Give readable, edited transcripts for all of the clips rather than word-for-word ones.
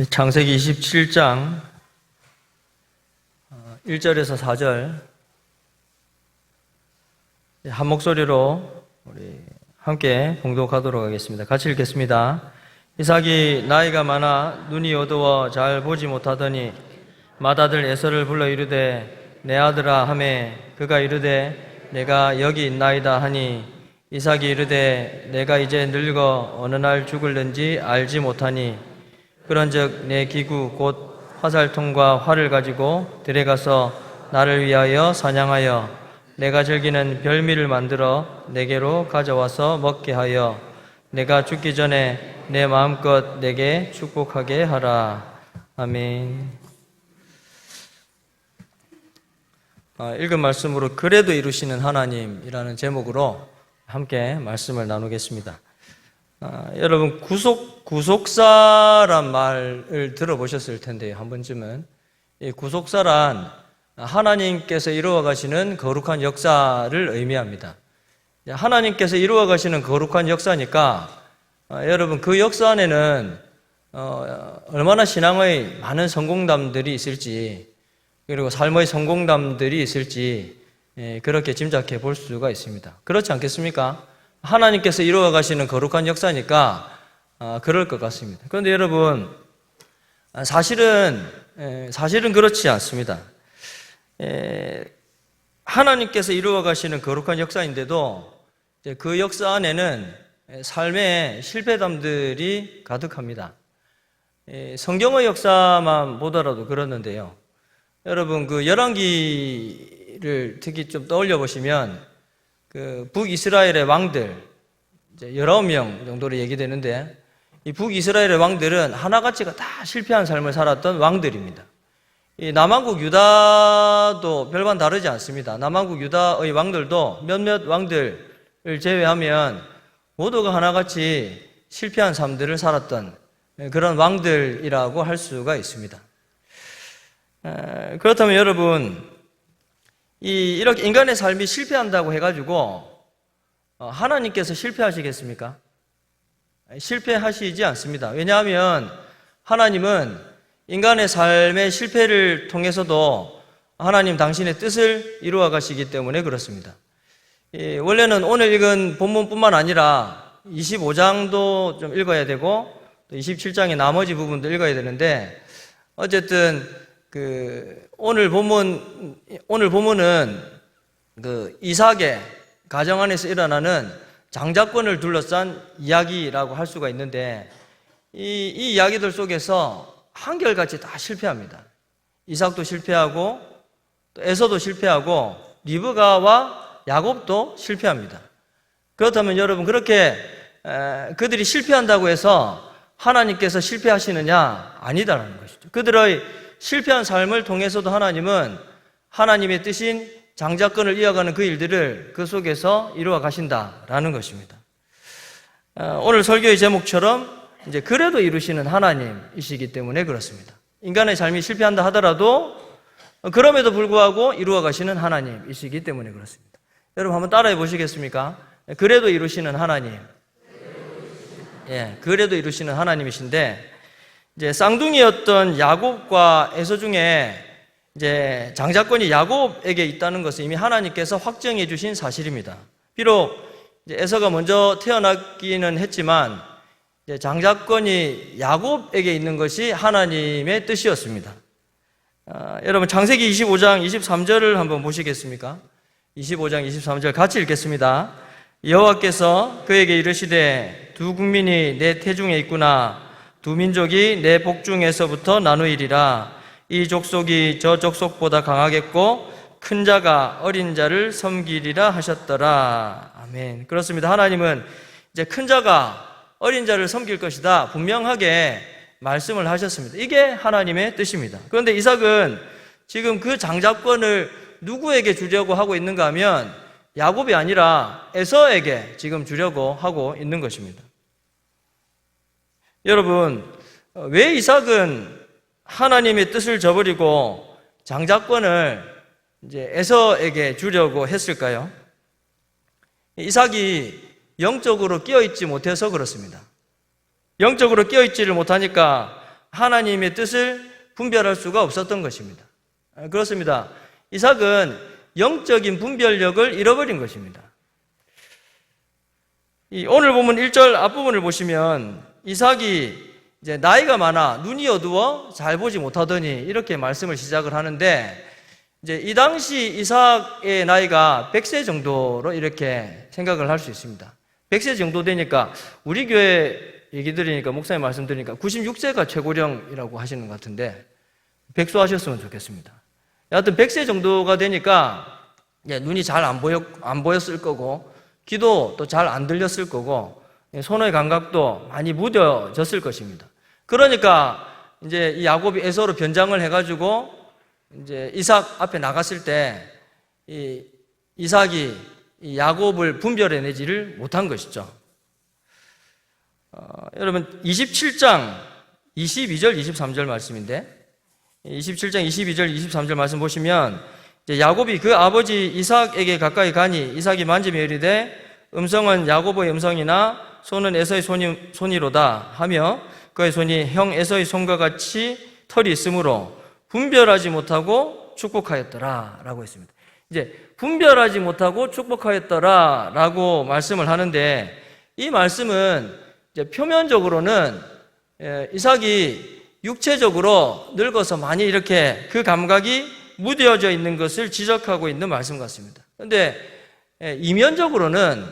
창세기 27장 1절에서 4절 한 목소리로 우리 함께 봉독하도록 하겠습니다. 같이 읽겠습니다. 이삭이 나이가 많아 눈이 어두워 잘 보지 못하더니 맏아들 에서를 불러 이르되 내 아들아 하매 그가 이르되 내가 여기 있나이다 하니 이삭이 이르되 내가 이제 늙어 어느 날 죽을는지 알지 못하니 그런즉 내 기구 곧 화살통과 활을 가지고 들에 가서 나를 위하여 사냥하여 내가 즐기는 별미를 만들어 내게로 가져와서 먹게 하여 내가 죽기 전에 내 마음껏 내게 축복하게 하라. 아멘. 읽은 말씀으로 그래도 이루시는 하나님이라는 제목으로 함께 말씀을 나누겠습니다. 여러분 구속사란 말을 들어보셨을 텐데요. 한 번쯤은 이 구속사란 하나님께서 이루어 가시는 거룩한 역사를 의미합니다. 하나님께서 이루어 가시는 거룩한 역사니까 여러분 그 역사 안에는 얼마나 신앙의 많은 성공담들이 있을지 그리고 삶의 성공담들이 있을지 그렇게 짐작해 볼 수가 있습니다. 그렇지 않겠습니까? 하나님께서 이루어 가시는 거룩한 역사니까 그럴 것 같습니다. 그런데 여러분 사실은 그렇지 않습니다. 하나님께서 이루어 가시는 거룩한 역사인데도 그 역사 안에는 삶의 실패담들이 가득합니다. 성경의 역사만 보더라도 그렇는데요. 여러분 그 열왕기를 특히 좀 떠올려 보시면 그 북이스라엘의 왕들 이제 19명 정도로 얘기되는데 이 북이스라엘의 왕들은 하나같이가 다 실패한 삶을 살았던 왕들입니다. 이 남왕국 유다도 별반 다르지 않습니다. 남왕국 유다의 왕들도 몇몇 왕들을 제외하면 모두가 하나같이 실패한 삶들을 살았던 그런 왕들이라고 할 수가 있습니다. 그렇다면 여러분 이렇게 인간의 삶이 실패한다고 해가지고 하나님께서 실패하시겠습니까? 실패하시지 않습니다. 왜냐하면 하나님은 인간의 삶의 실패를 통해서도 하나님 당신의 뜻을 이루어 가시기 때문에 그렇습니다. 원래는 오늘 읽은 본문뿐만 아니라 25장도 좀 읽어야 되고 또 27장의 나머지 부분도 읽어야 되는데 어쨌든 오늘 본문은 그 이삭의 가정 안에서 일어나는 장자권을 둘러싼 이야기라고 할 수가 있는데 이 이야기들 속에서 한결같이 다 실패합니다. 이삭도 실패하고 또 에서도 실패하고 리브가와 야곱도 실패합니다. 그렇다면 여러분 그렇게 그들이 실패한다고 해서 하나님께서 실패하시느냐? 아니다라는 것이죠. 그들의 실패한 삶을 통해서도 하나님은 하나님의 뜻인 장자권을 이어가는 그 일들을 그 속에서 이루어 가신다라는 것입니다. 오늘 설교의 제목처럼 이제 그래도 이루시는 하나님이시기 때문에 그렇습니다. 인간의 삶이 실패한다 하더라도 그럼에도 불구하고 이루어 가시는 하나님이시기 때문에 그렇습니다. 여러분 한번 따라해 보시겠습니까? 그래도 이루시는 하나님. 그래도 이루시는 하나님이신데 이제 쌍둥이였던 야곱과 에서 중에 이제 장자권이 야곱에게 있다는 것은 이미 하나님께서 확정해 주신 사실입니다. 비록 이제 에서가 먼저 태어났기는 했지만 이제 장자권이 야곱에게 있는 것이 하나님의 뜻이었습니다. 여러분 창세기 25장 23절을 한번 보시겠습니까? 25장 23절 같이 읽겠습니다. 여호와께서 그에게 이르시되 두 국민이 내 태중에 있구나. 두 민족이 내 복중에서부터 나누이리라. 이 족속이 저 족속보다 강하겠고 큰 자가 어린 자를 섬기리라 하셨더라. 아멘. 그렇습니다. 하나님은 이제 큰 자가 어린 자를 섬길 것이다 분명하게 말씀을 하셨습니다. 이게 하나님의 뜻입니다. 그런데 이삭은 지금 그 장자권을 누구에게 주려고 하고 있는가 하면 야곱이 아니라 에서에게 지금 주려고 하고 있는 것입니다. 여러분, 왜 이삭은 하나님의 뜻을 저버리고 장자권을 이제 에서에게 주려고 했을까요? 이삭이 영적으로 끼어있지 못해서 그렇습니다. 영적으로 끼어있지를 못하니까 하나님의 뜻을 분별할 수가 없었던 것입니다. 그렇습니다. 이삭은 영적인 분별력을 잃어버린 것입니다. 오늘 보면 1절 앞부분을 보시면 이삭이 이제 나이가 많아 눈이 어두워 잘 보지 못하더니 이렇게 말씀을 시작을 하는데, 이제 이 당시 이삭의 나이가 100세 정도로 이렇게 생각을 할 수 있습니다. 100세 정도 되니까 우리 교회 얘기 들으니까, 목사님 말씀 들으니까 96세가 최고령이라고 하시는 것 같은데, 백수하셨으면 좋겠습니다. 여하튼 100세 정도가 되니까 눈이 잘 안 보였을 거고, 귀도 또 잘 안 들렸을 거고, 손의 감각도 많이 무뎌졌을 것입니다. 그러니까 이제 이 야곱이 에서로 변장을 해가지고 이제 이삭 앞에 나갔을 때 이 이삭이 이 야곱을 분별해내지를 못한 것이죠. 여러분 27장 22절 23절 말씀인데, 27장 22절 23절 말씀 보시면 이제 야곱이 그 아버지 이삭에게 가까이 가니 이삭이 만지며 이르되 음성은 야곱의 음성이나 손은 에서의 손이로다 하며 그의 손이 형 에서의 손과 같이 털이 있으므로 분별하지 못하고 축복하였더라 라고 했습니다. 이제 분별하지 못하고 축복하였더라 라고 말씀을 하는데, 이 말씀은 이제 표면적으로는 이삭이 육체적으로 늙어서 많이 이렇게 그 감각이 무뎌져 있는 것을 지적하고 있는 말씀 같습니다. 그런데 이면적으로는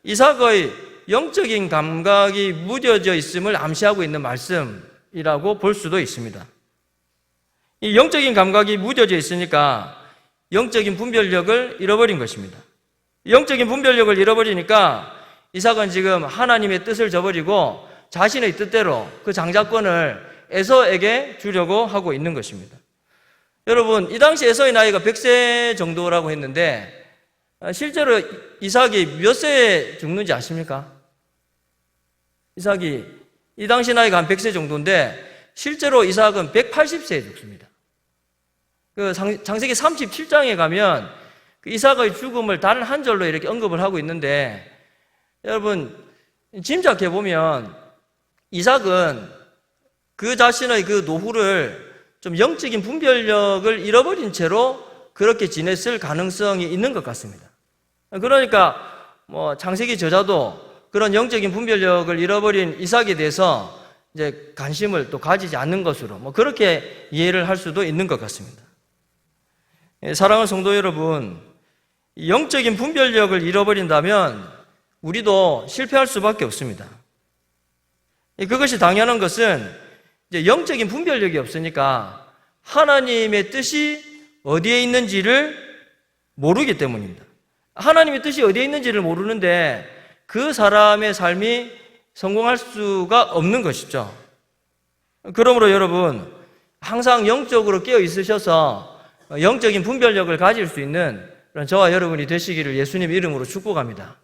이삭의 영적인 감각이 무뎌져 있음을 암시하고 있는 말씀이라고 볼 수도 있습니다. 이 영적인 감각이 무뎌져 있으니까 영적인 분별력을 잃어버린 것입니다. 영적인 분별력을 잃어버리니까 이삭은 지금 하나님의 뜻을 저버리고 자신의 뜻대로 그 장자권을 에서에게 주려고 하고 있는 것입니다. 여러분, 이 당시 에서의 나이가 100세 정도라고 했는데 실제로 이삭이 몇 세에 죽는지 아십니까? 이삭이 이 당시 나이가 한 100세 정도인데 실제로 이삭은 180세에 죽습니다. 그 창세기 37장에 가면 그 이삭의 죽음을 단 한 절로 이렇게 언급을 하고 있는데, 여러분 짐작해 보면 이삭은 그 자신의 그 노후를 좀 영적인 분별력을 잃어버린 채로 그렇게 지냈을 가능성이 있는 것 같습니다. 그러니까 창세기 저자도 그런 영적인 분별력을 잃어버린 이삭에 대해서 이제 관심을 또 가지지 않는 것으로 그렇게 이해를 할 수도 있는 것 같습니다. 사랑하는 성도 여러분, 영적인 분별력을 잃어버린다면 우리도 실패할 수밖에 없습니다. 그것이 당연한 것은 이제 영적인 분별력이 없으니까 하나님의 뜻이 어디에 있는지를 모르기 때문입니다. 하나님의 뜻이 어디에 있는지를 모르는데 그 사람의 삶이 성공할 수가 없는 것이죠. 그러므로 여러분, 항상 영적으로 깨어 있으셔서 영적인 분별력을 가질 수 있는 그런 저와 여러분이 되시기를 예수님 이름으로 축복합니다.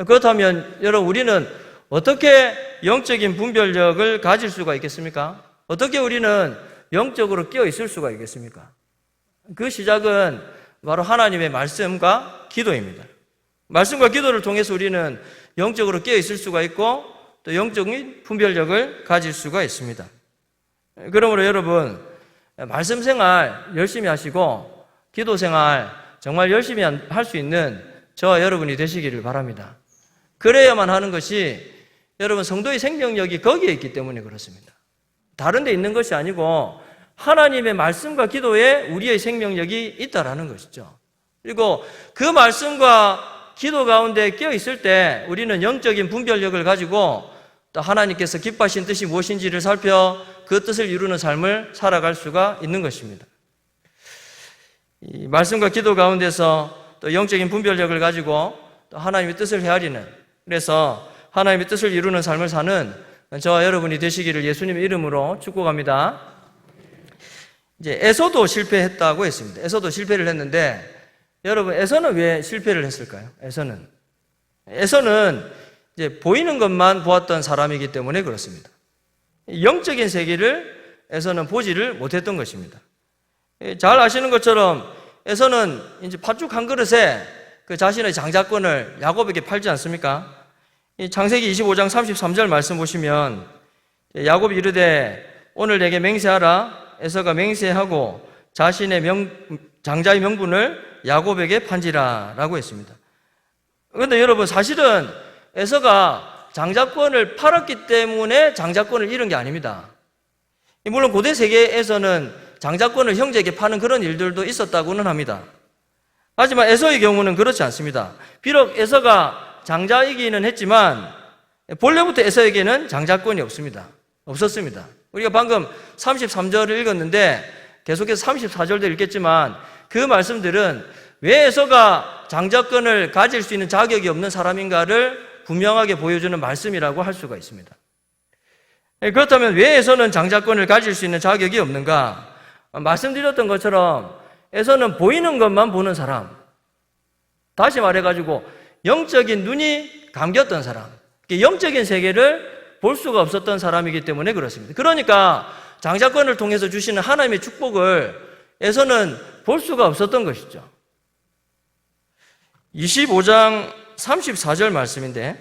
그렇다면 여러분, 우리는 어떻게 영적인 분별력을 가질 수가 있겠습니까? 어떻게 우리는 영적으로 깨어 있을 수가 있겠습니까? 그 시작은 바로 하나님의 말씀과 기도입니다. 말씀과 기도를 통해서 우리는 영적으로 깨어 있을 수가 있고 또 영적인 분별력을 가질 수가 있습니다. 그러므로 여러분, 말씀 생활 열심히 하시고 기도 생활 정말 열심히 할 수 있는 저와 여러분이 되시기를 바랍니다. 그래야만 하는 것이 여러분 성도의 생명력이 거기에 있기 때문에 그렇습니다. 다른 데 있는 것이 아니고 하나님의 말씀과 기도에 우리의 생명력이 있다라는 것이죠. 그리고 그 말씀과 기도 가운데 끼어 있을 때 우리는 영적인 분별력을 가지고 또 하나님께서 기뻐하신 뜻이 무엇인지를 살펴 그 뜻을 이루는 삶을 살아갈 수가 있는 것입니다. 이 말씀과 기도 가운데서 또 영적인 분별력을 가지고 또 하나님의 뜻을 헤아리는, 그래서 하나님의 뜻을 이루는 삶을 사는 저와 여러분이 되시기를 예수님의 이름으로 축복합니다. 이제 에서도 실패했다고 했습니다. 에서도 실패를 했는데 여러분, 에서는 왜 실패를 했을까요? 에서는 이제 보이는 것만 보았던 사람이기 때문에 그렇습니다. 영적인 세계를 에서는 보지를 못했던 것입니다. 잘 아시는 것처럼 에서는 이제 팥죽 한 그릇에 그 자신의 장자권을 야곱에게 팔지 않습니까? 이 창세기 25장 33절 말씀 보시면 야곱이 이르되 오늘 내게 맹세하라. 에서가 맹세하고 자신의 장자의 명분을 야곱에게 판지라 라고 했습니다. 그런데 여러분, 사실은 에서가 장자권을 팔았기 때문에 장자권을 잃은 게 아닙니다. 물론 고대 세계에서는 장자권을 형제에게 파는 그런 일들도 있었다고는 합니다. 하지만 에서의 경우는 그렇지 않습니다. 비록 에서가 장자이기는 했지만 본래부터 에서에게는 장자권이 없었습니다. 우리가 방금 33절을 읽었는데 계속해서 34절도 읽겠지만 그 말씀들은 왜 에서가 장자권을 가질 수 있는 자격이 없는 사람인가를 분명하게 보여주는 말씀이라고 할 수가 있습니다. 그렇다면 왜 에서는 장자권을 가질 수 있는 자격이 없는가? 말씀드렸던 것처럼 에서는 보이는 것만 보는 사람, 다시 말해가지고 영적인 눈이 감겼던 사람, 영적인 세계를 볼 수가 없었던 사람이기 때문에 그렇습니다. 그러니까 장자권을 통해서 주시는 하나님의 축복을 에서는 볼 수가 없었던 것이죠. 25장 34절 말씀인데,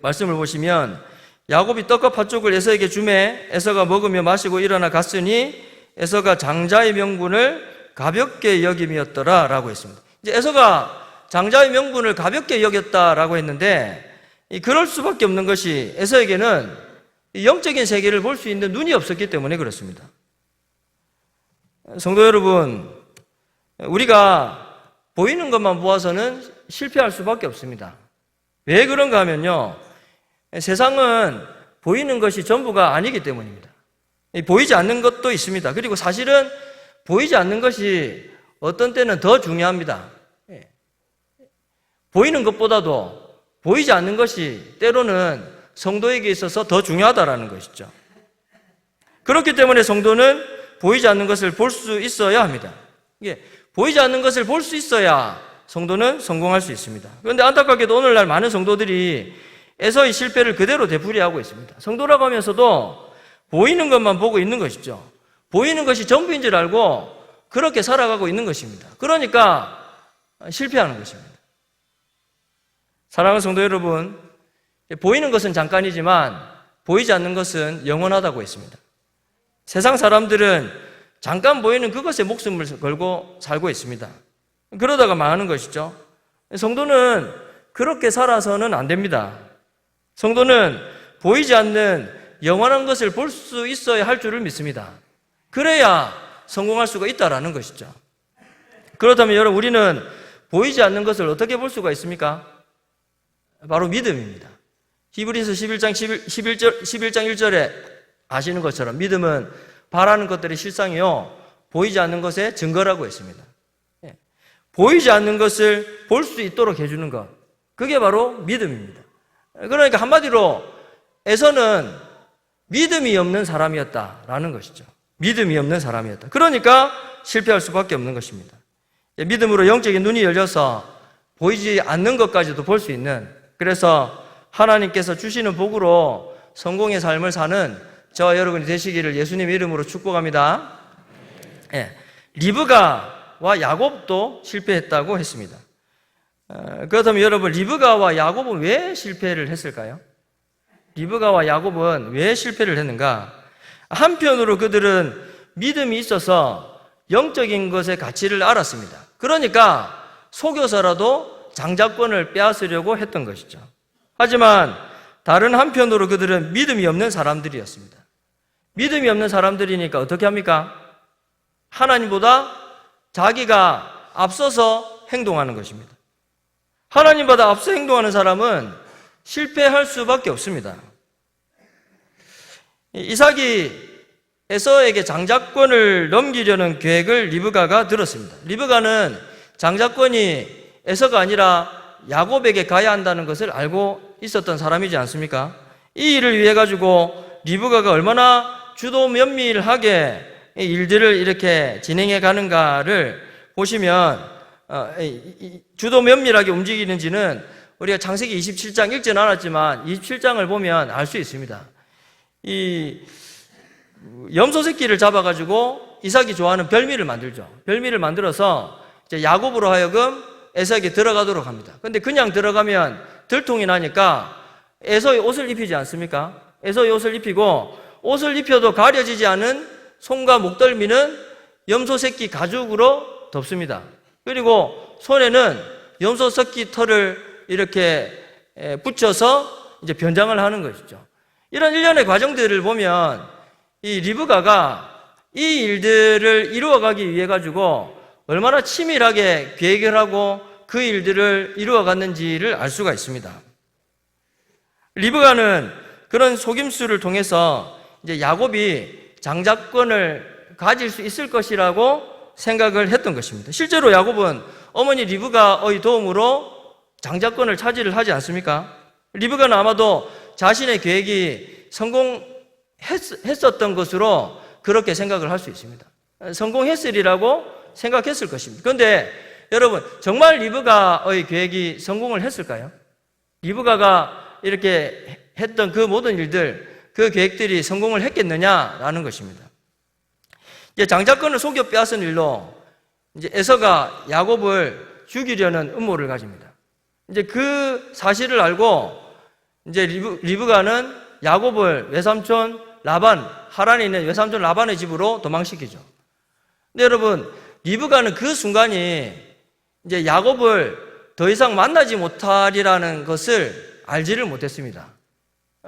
말씀을 보시면 야곱이 떡과 팥죽을 에서에게 주매 에서가 먹으며 마시고 일어나 갔으니 에서가 장자의 명분을 가볍게 여김이었더라 라고 했습니다. 이제 에서가 장자의 명분을 가볍게 여겼다라고 했는데, 그럴 수밖에 없는 것이 에서에게는 영적인 세계를 볼 수 있는 눈이 없었기 때문에 그렇습니다. 성도 여러분, 우리가 보이는 것만 보아서는 실패할 수밖에 없습니다. 왜 그런가 하면요, 세상은 보이는 것이 전부가 아니기 때문입니다. 보이지 않는 것도 있습니다. 그리고 사실은 보이지 않는 것이 어떤 때는 더 중요합니다. 보이는 것보다도 보이지 않는 것이 때로는 성도에게 있어서 더 중요하다라는 것이죠. 그렇기 때문에 성도는 보이지 않는 것을 볼 수 있어야 합니다. 보이지 않는 것을 볼 수 있어야 성도는 성공할 수 있습니다. 그런데 안타깝게도 오늘날 많은 성도들이 에서의 실패를 그대로 되풀이하고 있습니다. 성도라고 하면서도 보이는 것만 보고 있는 것이죠. 보이는 것이 전부인 줄 알고 그렇게 살아가고 있는 것입니다. 그러니까 실패하는 것입니다. 사랑하는 성도 여러분, 보이는 것은 잠깐이지만 보이지 않는 것은 영원하다고 했습니다. 세상 사람들은 잠깐 보이는 그것에 목숨을 걸고 살고 있습니다. 그러다가 망하는 것이죠. 성도는 그렇게 살아서는 안 됩니다. 성도는 보이지 않는 영원한 것을 볼 수 있어야 할 줄을 믿습니다. 그래야 성공할 수가 있다라는 것이죠. 그렇다면 여러분, 우리는 보이지 않는 것을 어떻게 볼 수가 있습니까? 바로 믿음입니다. 히브리서 11장 1절에 아시는 것처럼 믿음은 바라는 것들의 실상이요 보이지 않는 것의 증거라고 했습니다. 보이지 않는 것을 볼 수 있도록 해주는 것, 그게 바로 믿음입니다. 그러니까 한마디로 에서는 믿음이 없는 사람이었다라는 것이죠. 믿음이 없는 사람이었다. 그러니까 실패할 수밖에 없는 것입니다. 믿음으로 영적인 눈이 열려서 보이지 않는 것까지도 볼 수 있는, 그래서 하나님께서 주시는 복으로 성공의 삶을 사는 저와 여러분이 되시기를 예수님 이름으로 축복합니다. 리브가와 야곱도 실패했다고 했습니다. 그렇다면 여러분, 리브가와 야곱은 왜 실패를 했을까요? 리브가와 야곱은 왜 실패를 했는가? 한편으로 그들은 믿음이 있어서 영적인 것의 가치를 알았습니다. 그러니까 속여서라도 장자권을 빼앗으려고 했던 것이죠. 하지만 다른 한편으로 그들은 믿음이 없는 사람들이었습니다. 믿음이 없는 사람들이니까 어떻게 합니까? 하나님보다 자기가 앞서서 행동하는 것입니다. 하나님보다 앞서 행동하는 사람은 실패할 수밖에 없습니다. 이삭이 에서에게 장자권을 넘기려는 계획을 리브가가 들었습니다. 리브가는 장자권이 에서가 아니라 야곱에게 가야 한다는 것을 알고 있었던 사람이지 않습니까? 이 일을 위해 가지고 리브가가 얼마나 주도 면밀하게 일들을 이렇게 진행해 가는가를 보시면 주도 면밀하게 움직이는지는 우리가 창세기 27장 읽지는 않았지만 27장을 보면 알 수 있습니다. 이 염소 새끼를 잡아가지고 이삭이 좋아하는 별미를 만들죠. 별미를 만들어서 이제 야곱으로 하여금 에서에게 들어가도록 합니다. 근데 그냥 들어가면 들통이 나니까 에서의 옷을 입히지 않습니까? 에서의 옷을 입히고 옷을 입혀도 가려지지 않은 손과 목덜미는 염소 새끼 가죽으로 덮습니다. 그리고 손에는 염소 새끼 털을 이렇게 붙여서 이제 변장을 하는 것이죠. 이런 일련의 과정들을 보면 이 리브가가 이 일들을 이루어가기 위해 가지고 얼마나 치밀하게 계획을 하고 그 일들을 이루어갔는지를 알 수가 있습니다. 리브가는 그런 속임수를 통해서 이제 야곱이 장자권을 가질 수 있을 것이라고 생각을 했던 것입니다. 실제로 야곱은 어머니 리브가의 도움으로 장자권을 차지를 하지 않습니까? 리브가는 아마도 자신의 계획이 성공했었던 것으로 그렇게 생각을 할 수 있습니다. 성공했으리라고 생각했을 것입니다. 그런데 여러분, 정말 리브가의 계획이 성공을 했을까요? 리브가가 이렇게 했던 그 모든 일들, 그 계획들이 성공을 했겠느냐라는 것입니다. 이제 장자권을 속여 빼앗은 일로 이제 에서가 야곱을 죽이려는 음모를 가집니다. 이제 그 사실을 알고 이제 리브가는 야곱을 외삼촌 라반, 하란에 있는 외삼촌 라반의 집으로 도망시키죠. 근데 여러분, 리브가는 그 순간이 이제 야곱을 더 이상 만나지 못하리라는 것을 알지를 못했습니다.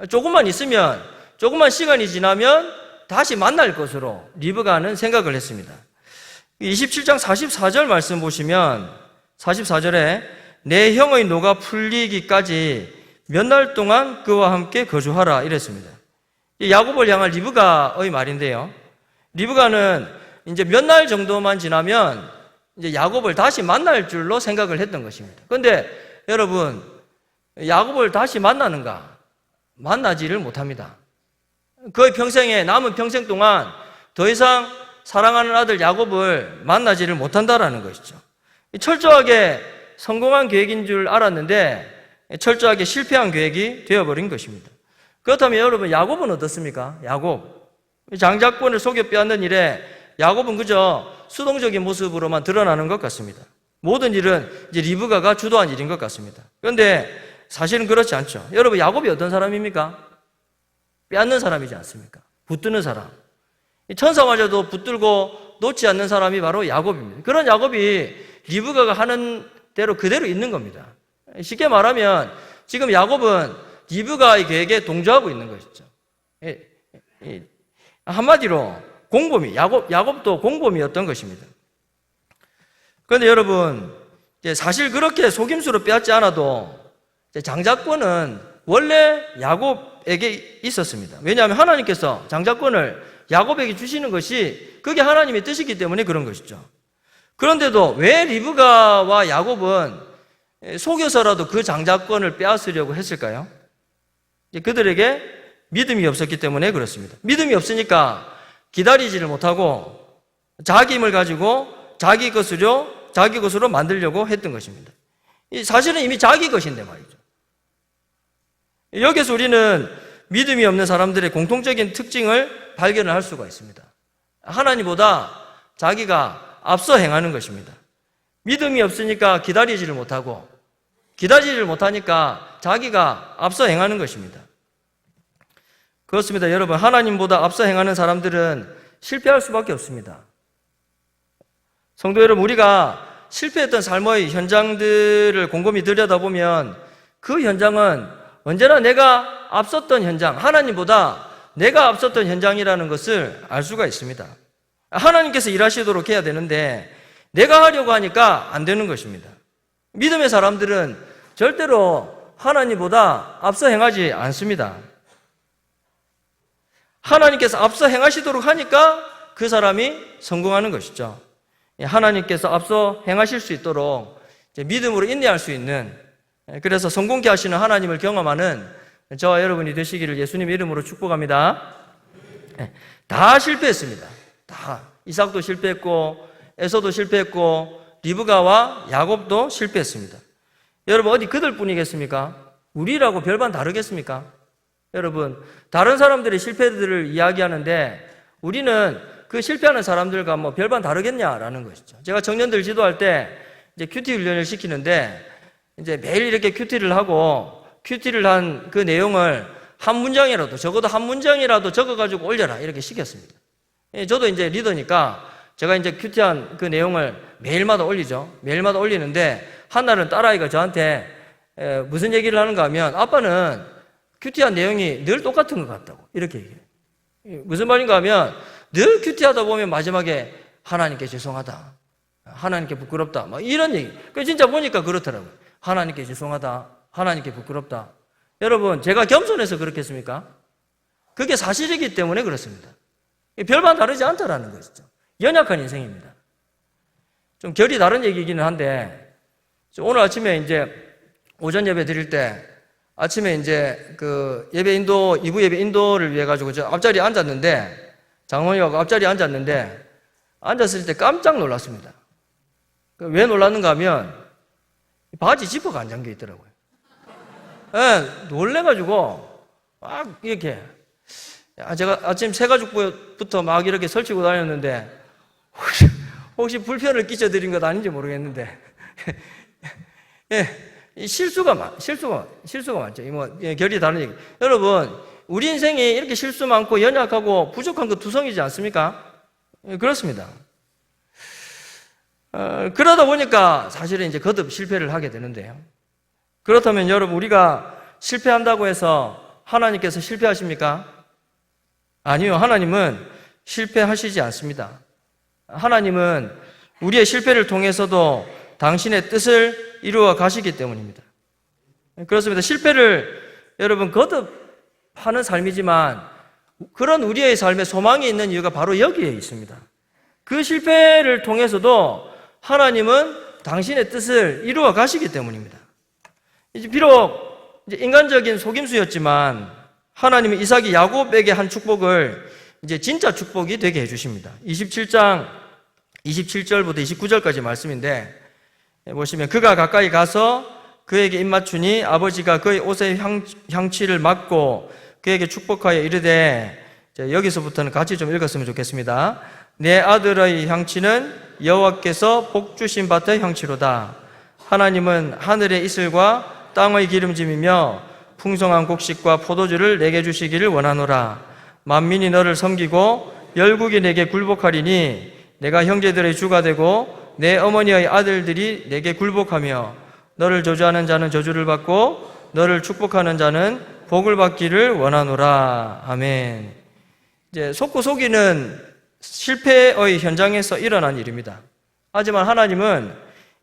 조금만 있으면, 조금만 시간이 지나면 다시 만날 것으로 리브가는 생각을 했습니다. 27장 44절 말씀 보시면 44절에 내 형의 노가 풀리기까지 몇 날 동안 그와 함께 거주하라 이랬습니다. 야곱을 향한 리브가의 말인데요. 리브가는 이제 몇 날 정도만 지나면 이제 야곱을 다시 만날 줄로 생각을 했던 것입니다. 그런데 여러분, 야곱을 다시 만나는가? 만나지를 못합니다. 그의 평생에 남은 평생 동안 더 이상 사랑하는 아들 야곱을 만나지를 못한다라는 것이죠. 철저하게 성공한 계획인 줄 알았는데 철저하게 실패한 계획이 되어버린 것입니다. 그렇다면 여러분, 야곱은 어떻습니까? 야곱. 장자권을 속여 빼앗는 일에 야곱은 그저 수동적인 모습으로만 드러나는 것 같습니다. 모든 일은 이제 리브가가 주도한 일인 것 같습니다. 그런데 사실은 그렇지 않죠. 여러분, 야곱이 어떤 사람입니까? 빼앗는 사람이지 않습니까? 붙드는 사람. 천사마저도 붙들고 놓지 않는 사람이 바로 야곱입니다. 그런 야곱이 리브가가 하는 대로 그대로 있는 겁니다. 쉽게 말하면 지금 야곱은 리브가의 계획에 동조하고 있는 것이죠. 한마디로 공범이, 야곱도 공범이었던 것입니다. 그런데 여러분, 사실 그렇게 속임수로 빼앗지 않아도 장자권은 원래 야곱에게 있었습니다. 왜냐하면 하나님께서 장자권을 야곱에게 주시는 것이 그게 하나님의 뜻이기 때문에 그런 것이죠. 그런데도 왜 리브가와 야곱은 속여서라도 그 장자권을 빼앗으려고 했을까요? 그들에게 믿음이 없었기 때문에 그렇습니다. 믿음이 없으니까 기다리지를 못하고 자기 힘을 가지고 자기 것으로 만들려고 했던 것입니다. 사실은 이미 자기 것인데 말이죠. 여기서 우리는 믿음이 없는 사람들의 공통적인 특징을 발견을 할 수가 있습니다. 하나님보다 자기가 앞서 행하는 것입니다. 믿음이 없으니까 기다리지를 못하고 기다리지를 못하니까 자기가 앞서 행하는 것입니다. 그렇습니다. 여러분, 하나님보다 앞서 행하는 사람들은 실패할 수밖에 없습니다. 성도 여러분, 우리가 실패했던 삶의 현장들을 곰곰이 들여다보면 그 현장은 언제나 내가 앞섰던 현장, 하나님보다 내가 앞섰던 현장이라는 것을 알 수가 있습니다. 하나님께서 일하시도록 해야 되는데 내가 하려고 하니까 안 되는 것입니다. 믿음의 사람들은 절대로 하나님보다 앞서 행하지 않습니다. 하나님께서 앞서 행하시도록 하니까 그 사람이 성공하는 것이죠. 하나님께서 앞서 행하실 수 있도록 믿음으로 인내할 수 있는, 그래서 성공케 하시는 하나님을 경험하는 저와 여러분이 되시기를 예수님의 이름으로 축복합니다. 다 실패했습니다. 다. 이삭도 실패했고 에서도 실패했고 리브가와 야곱도 실패했습니다. 여러분, 어디 그들 뿐이겠습니까? 우리라고 별반 다르겠습니까? 여러분, 다른 사람들의 실패들을 이야기하는데 우리는 그 실패하는 사람들과 뭐 별반 다르겠냐라는 것이죠. 제가 청년들 지도할 때 이제 큐티 훈련을 시키는데 이제 매일 이렇게 큐티를 하고 큐티를 한 그 내용을 한 문장이라도, 적어도 한 문장이라도 적어가지고 올려라. 이렇게 시켰습니다. 저도 이제 리더니까 제가 이제 큐티한 그 내용을 매일마다 올리죠. 매일마다 올리는데, 한날은 딸아이가 저한테 무슨 얘기를 하는가 하면, 아빠는 큐티한 내용이 늘 똑같은 것 같다고. 이렇게 얘기해요. 무슨 말인가 하면, 늘 큐티하다 보면 마지막에 하나님께 죄송하다. 하나님께 부끄럽다. 막 이런 얘기. 진짜 보니까 그렇더라고요. 하나님께 죄송하다. 하나님께 부끄럽다. 여러분, 제가 겸손해서 그렇겠습니까? 그게 사실이기 때문에 그렇습니다. 별반 다르지 않다라는 것이죠. 연약한 인생입니다. 좀 결이 다른 얘기이기는 한데, 오늘 아침에 이제 오전 예배 드릴 때, 아침에 이제 그 예배 인도, 2부 예배 인도를 위해 가지고 저 앞자리에 앉았는데, 장모님하고 앞자리에 앉았는데, 앉았을 때 깜짝 놀랐습니다. 왜 놀랐는가 하면, 바지 지퍼가 안 잠겨 있더라고요. 놀래가지고, 막 이렇게, 제가 아침 새가죽부터 막 이렇게 설치고 다녔는데, 혹시 불편을 끼쳐드린 것 아닌지 모르겠는데, 실수가 많죠. 결이 다른 얘기. 여러분, 우리 인생이 이렇게 실수 많고 연약하고 부족한 거 투성이지 않습니까? 그렇습니다. 그러다 보니까 사실은 이제 거듭 실패를 하게 되는데요. 그렇다면 여러분, 우리가 실패한다고 해서 하나님께서 실패하십니까? 아니요. 하나님은 실패하시지 않습니다. 하나님은 우리의 실패를 통해서도 당신의 뜻을 이루어 가시기 때문입니다. 그렇습니다. 실패를 여러분 거듭하는 삶이지만 그런 우리의 삶에 소망이 있는 이유가 바로 여기에 있습니다. 그 실패를 통해서도 하나님은 당신의 뜻을 이루어 가시기 때문입니다. 이제 비록 인간적인 속임수였지만 하나님은 이삭이 야곱에게 한 축복을 이제 진짜 축복이 되게 해주십니다. 27장 27절부터 29절까지 말씀인데 보시면 그가 가까이 가서 그에게 입맞추니 아버지가 그의 옷의 향취를 맡고 그에게 축복하여 이르되, 여기서부터는 같이 좀 읽었으면 좋겠습니다. 내 아들의 향취는 여호와께서 복 주신 밭의 향취로다. 하나님은 하늘의 이슬과 땅의 기름짐이며 풍성한 곡식과 포도주를 내게 주시기를 원하노라. 만민이 너를 섬기고 열국이 내게 굴복하리니 내가 형제들의 주가 되고 내 어머니의 아들들이 내게 굴복하며 너를 저주하는 자는 저주를 받고 너를 축복하는 자는 복을 받기를 원하노라. 아멘. 이제 속고 속이는 실패의 현장에서 일어난 일입니다. 하지만 하나님은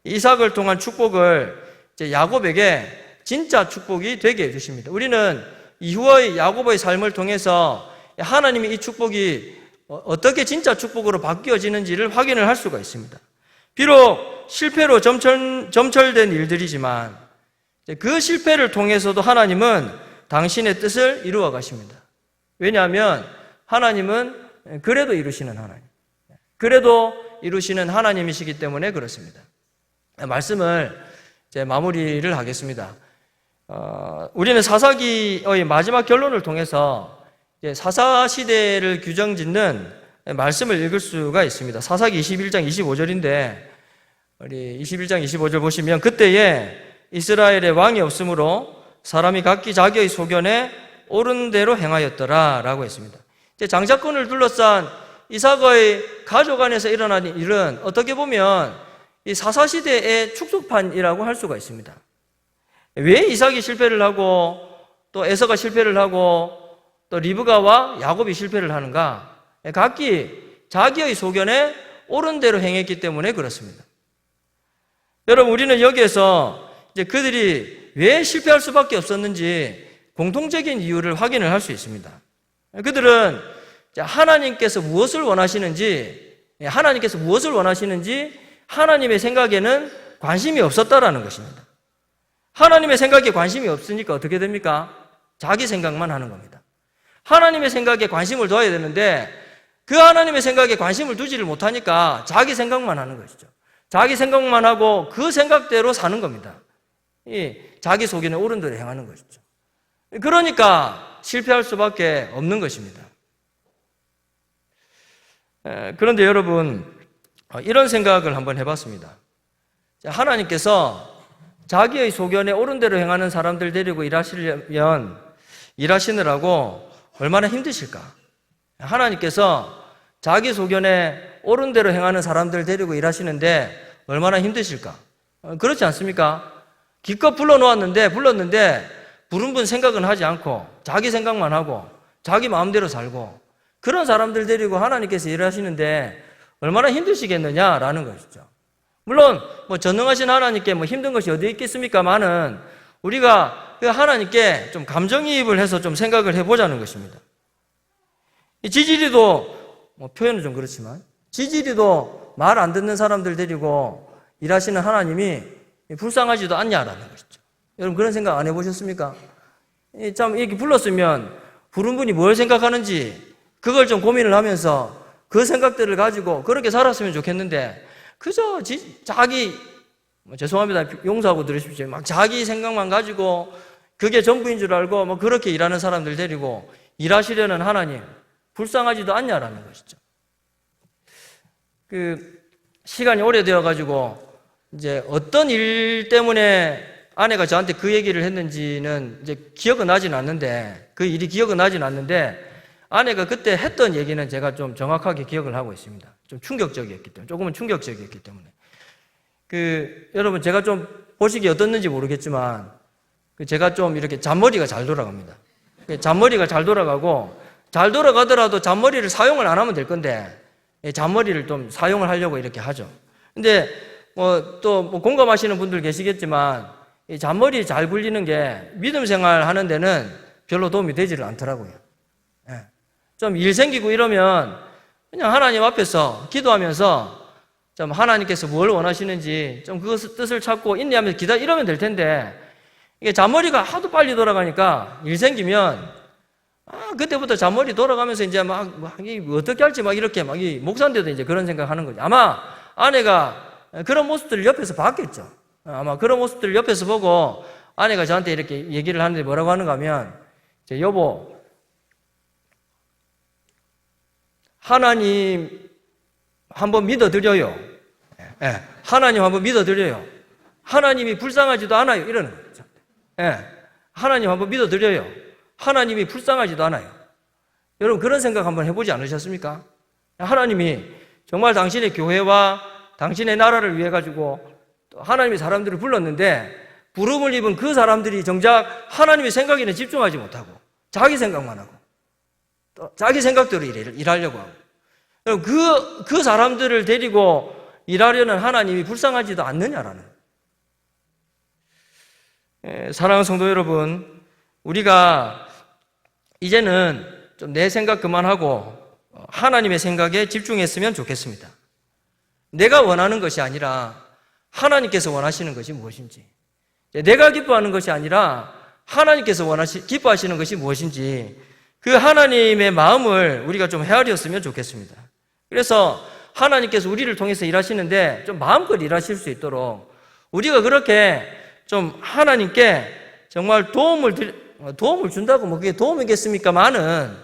이삭을 통한 축복을 이제 야곱에게 진짜 축복이 되게 해주십니다. 우리는 이후의 야곱의 삶을 통해서 하나님이 이 축복이 어떻게 진짜 축복으로 바뀌어지는지를 확인을 할 수가 있습니다. 비록 실패로 점철된 일들이지만 그 실패를 통해서도 하나님은 당신의 뜻을 이루어 가십니다. 왜냐하면 하나님은 그래도 이루시는 하나님, 그래도 이루시는 하나님이시기 때문에 그렇습니다. 말씀을 이제 마무리를 하겠습니다. 우리는 사사기의 마지막 결론을 통해서 사사시대를 규정짓는 말씀을 읽을 수가 있습니다. 사사기 21장 25절인데 우리 21장 25절 보시면 그때에 이스라엘의 왕이 없으므로 사람이 각기 자기의 소견에 옳은 대로 행하였더라 라고 했습니다. 장자권을 둘러싼 이삭의 가족 안에서 일어난 일은 어떻게 보면 이 사사시대의 축소판이라고 할 수가 있습니다. 왜 이삭이 실패를 하고 또 에서가 실패를 하고 또 리브가와 야곱이 실패를 하는가? 각기 자기의 소견에 옳은 대로 행했기 때문에 그렇습니다. 여러분, 우리는 여기에서 이제 그들이 왜 실패할 수밖에 없었는지 공통적인 이유를 확인을 할 수 있습니다. 그들은 하나님께서 무엇을 원하시는지 하나님의 생각에는 관심이 없었다라는 것입니다. 하나님의 생각에 관심이 없으니까 어떻게 됩니까? 자기 생각만 하는 겁니다. 하나님의 생각에 관심을 둬야 되는데 그 하나님의 생각에 관심을 두지를 못하니까 자기 생각만 하는 것이죠. 자기 생각만 하고 그 생각대로 사는 겁니다. 자기 소견에 옳은 대로 행하는 것이죠. 그러니까 실패할 수밖에 없는 것입니다. 그런데 여러분, 이런 생각을 한번 해봤습니다. 하나님께서 자기의 소견에 옳은 대로 행하는 사람들 데리고 일하시려면 일하시느라고 얼마나 힘드실까? 하나님께서 자기 소견에 옳은 대로 행하는 사람들 데리고 일하시는데 얼마나 힘드실까? 그렇지 않습니까? 기껏 불렀는데 부른 분 생각은 하지 않고 자기 생각만 하고 자기 마음대로 살고 그런 사람들 데리고 하나님께서 일하시는데 얼마나 힘드시겠느냐라는 것이죠. 물론 전능하신 하나님께 힘든 것이 어디 있겠습니까만은 우리가 그 하나님께 좀 감정이입을 해서 좀 생각을 해보자는 것입니다. 이 지지리도 표현은 좀 그렇지만 지지리도 말 안 듣는 사람들 데리고 일하시는 하나님이 불쌍하지도 않냐라는 것이죠. 여러분 그런 생각 안 해보셨습니까? 참 이렇게 불렀으면 부른 분이 뭘 생각하는지 그걸 좀 고민을 하면서 그 생각들을 가지고 그렇게 살았으면 좋겠는데 그저 자기 죄송합니다. 용서하고 들으십시오. 막 자기 생각만 가지고 그게 전부인 줄 알고 그렇게 일하는 사람들 데리고 일하시려는 하나님 불쌍하지도 않냐라는 것이죠. 시간이 오래되어 가지고 이제 어떤 일 때문에 아내가 저한테 그 얘기를 했는지는 이제 기억은 나진 않는데 그 일이 기억은 나진 않는데 아내가 그때 했던 얘기는 제가 좀 정확하게 기억을 하고 있습니다. 좀 충격적이었기 때문에 조금은 충격적이었기 때문에 여러분 제가 좀 보시기에 어떻는지 모르겠지만 제가 좀 이렇게 잔머리가 잘 돌아갑니다. 잔머리가 잘 돌아가고 잘 돌아가더라도 잔머리를 사용을 안 하면 될 건데 잔머리를 좀 사용을 하려고 이렇게 하죠. 근데 또 공감하시는 분들 계시겠지만 이 잔머리 잘 굴리는 게 믿음 생활 하는 데는 별로 도움이 되지를 않더라고요. 좀 일 생기고 이러면 그냥 하나님 앞에서 기도하면서 좀 하나님께서 뭘 원하시는지 좀 그 뜻을 찾고 인내하면서 이러면 될 텐데 이게 잔머리가 하도 빨리 돌아가니까 일 생기면 그때부터 잔머리 돌아가면서 이제 어떻게 할지 이렇게 이 목사인데도 이제 그런 생각 하는 거죠. 아마 아내가 그런 모습들을 옆에서 봤겠죠. 아마 그런 모습들을 옆에서 보고 아내가 저한테 이렇게 얘기를 하는데 뭐라고 하는가 하면 여보 하나님 한번 믿어드려요. 하나님 한번 믿어드려요. 하나님이 불쌍하지도 않아요. 이러는 거죠. 하나님 한번 믿어드려요. 하나님이 불쌍하지도 않아요. 여러분 그런 생각 한번 해보지 않으셨습니까? 하나님이 정말 당신의 교회와 당신의 나라를 위해 가지고 하나님의 사람들을 불렀는데 부름을 입은 그 사람들이 정작 하나님의 생각에는 집중하지 못하고 자기 생각만 하고 또 자기 생각대로 일하려고 하고 그 사람들을 데리고 일하려는 하나님이 불쌍하지도 않느냐라는. 사랑하는 성도 여러분, 우리가 이제는 좀 내 생각 그만하고 하나님의 생각에 집중했으면 좋겠습니다. 내가 원하는 것이 아니라 하나님께서 원하시는 것이 무엇인지, 내가 기뻐하는 것이 아니라 하나님께서 기뻐하시는 것이 무엇인지 그 하나님의 마음을 우리가 좀 헤아렸으면 좋겠습니다. 그래서 하나님께서 우리를 통해서 일하시는데 좀 마음껏 일하실 수 있도록 우리가 그렇게 좀 하나님께 정말 도움을 준다고 그게 도움이겠습니까만은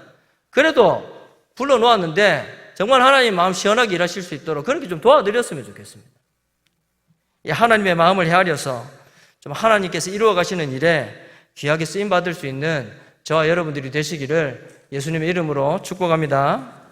그래도 불러놓았는데 정말 하나님 마음 시원하게 일하실 수 있도록 그렇게 좀 도와드렸으면 좋겠습니다. 하나님의 마음을 헤아려서 좀 하나님께서 이루어 가시는 일에 귀하게 쓰임받을 수 있는 저와 여러분들이 되시기를 예수님의 이름으로 축복합니다.